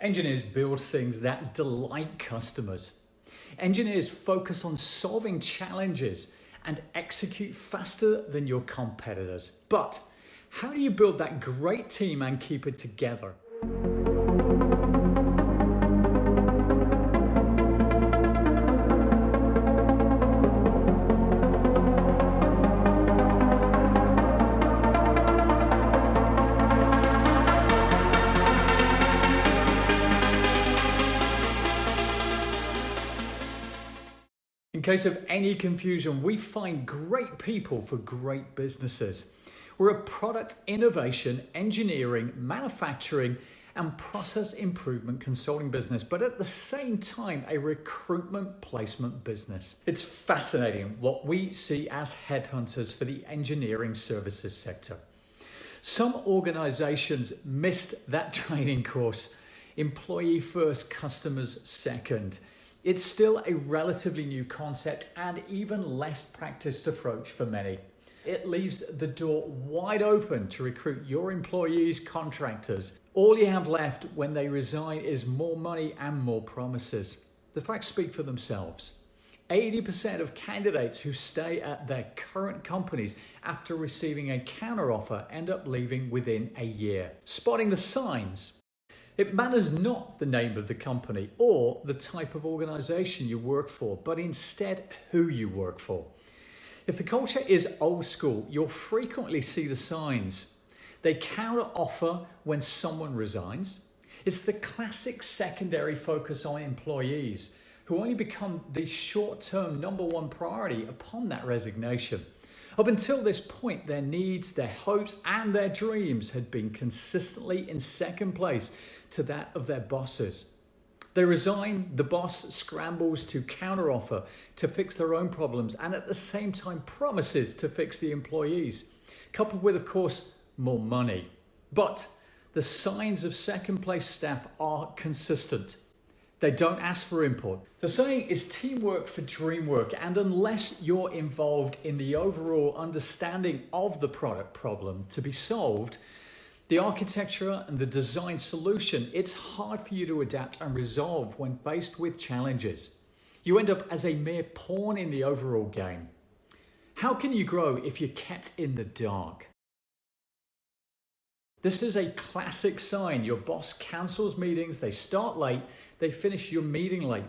Engineers build things that delight customers. Engineers focus on solving challenges and execute faster than your competitors. But how do you build that great team and keep it together? In case of any confusion, we find great people for great businesses. We're a product innovation, engineering, manufacturing, and process improvement consulting business, but at the same time, a recruitment placement business. It's fascinating what we see as headhunters for the engineering services sector. Some organizations missed that training course, employee first, customers second. It's still a relatively new concept and even less practiced approach for many. It leaves the door wide open to recruit your employees, contractors. All you have left when they resign is more money and more promises. The facts speak for themselves. 80% of candidates who stay at their current companies after receiving a counteroffer end up leaving within a year. Spotting the signs. It matters not the name of the company or the type of organization you work for, but instead who you work for. If the culture is old school, you'll frequently see the signs. They counter offer when someone resigns. It's the classic secondary focus on employees who only become the short-term number one priority upon that resignation. Up until this point, their needs, their hopes, and their dreams had been consistently in second place to that of their bosses. They resign, the boss scrambles to counteroffer to fix their own problems and at the same time promises to fix the employees, coupled with, of course, more money. But the signs of second place staff are consistent. They don't ask for input. The saying is teamwork for dream work, and unless you're involved in the overall understanding of the product problem to be solved, the architecture and the design solution, it's hard for you to adapt and resolve when faced with challenges. You end up as a mere pawn in the overall game. How can you grow if you're kept in the dark? This is a classic sign. Your boss cancels meetings, they start late, they finish your meeting late.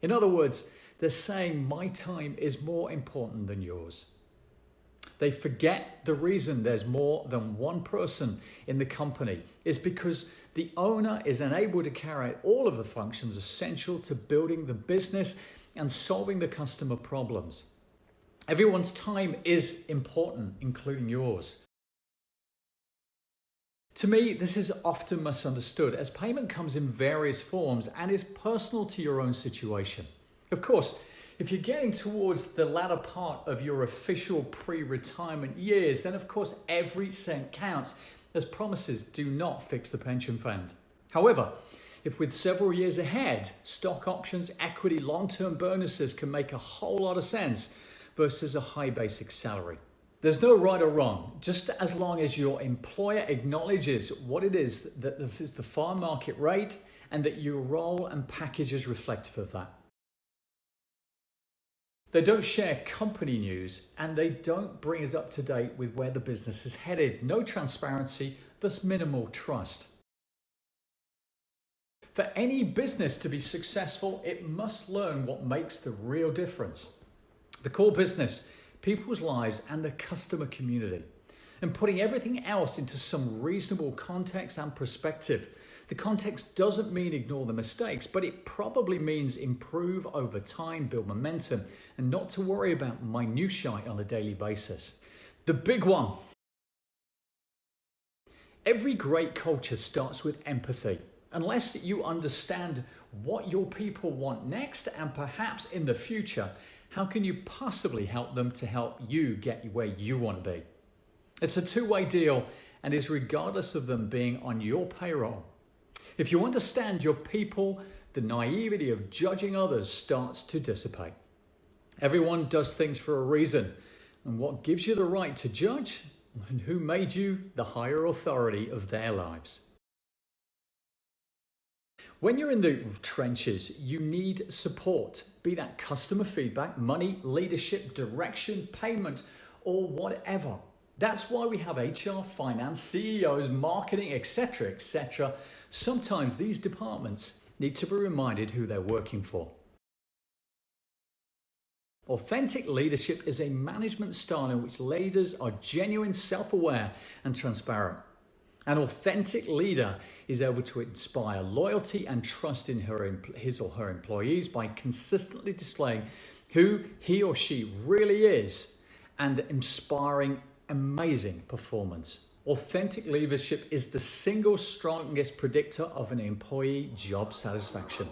In other words, they're saying my time is more important than yours. They forget the reason there's more than one person in the company is because the owner is unable to carry out all of the functions essential to building the business and solving the customer problems. Everyone's time is important, including yours. To me, this is often misunderstood as payment comes in various forms and is personal to your own situation. Of course, if you're getting towards the latter part of your official pre-retirement years, then of course every cent counts, as promises do not fix the pension fund. However, if with several years ahead, stock options, equity, long-term bonuses can make a whole lot of sense versus a high basic salary. There's no right or wrong, just as long as your employer acknowledges what it is that is the fair market rate and that your role and package is reflective of that. They don't share company news and they don't bring us up to date with where the business is headed. No transparency, thus minimal trust. For any business to be successful, it must learn what makes the real difference. The core business, people's lives and the customer community, and putting everything else into some reasonable context and perspective. The context doesn't mean ignore the mistakes, but it probably means improve over time, build momentum, and not to worry about minutiae on a daily basis. The big one. Every great culture starts with empathy. Unless you understand what your people want next and perhaps in the future, how can you possibly help them to help you get where you want to be? It's a two-way deal and is regardless of them being on your payroll. If you understand your people, the naivety of judging others starts to dissipate. Everyone does things for a reason, and what gives you the right to judge? And who made you the higher authority of their lives? When you're in the trenches, you need support, be that customer feedback, money, leadership, direction, payment, or whatever. That's why we have HR, finance, CEOs, marketing, etc., etc. Sometimes these departments need to be reminded who they're working for. Authentic leadership is a management style in which leaders are genuine, self-aware, and transparent. An authentic leader is able to inspire loyalty and trust in his or her employees by consistently displaying who he or she really is and inspiring amazing performance. Authentic leadership is the single strongest predictor of an employee job satisfaction.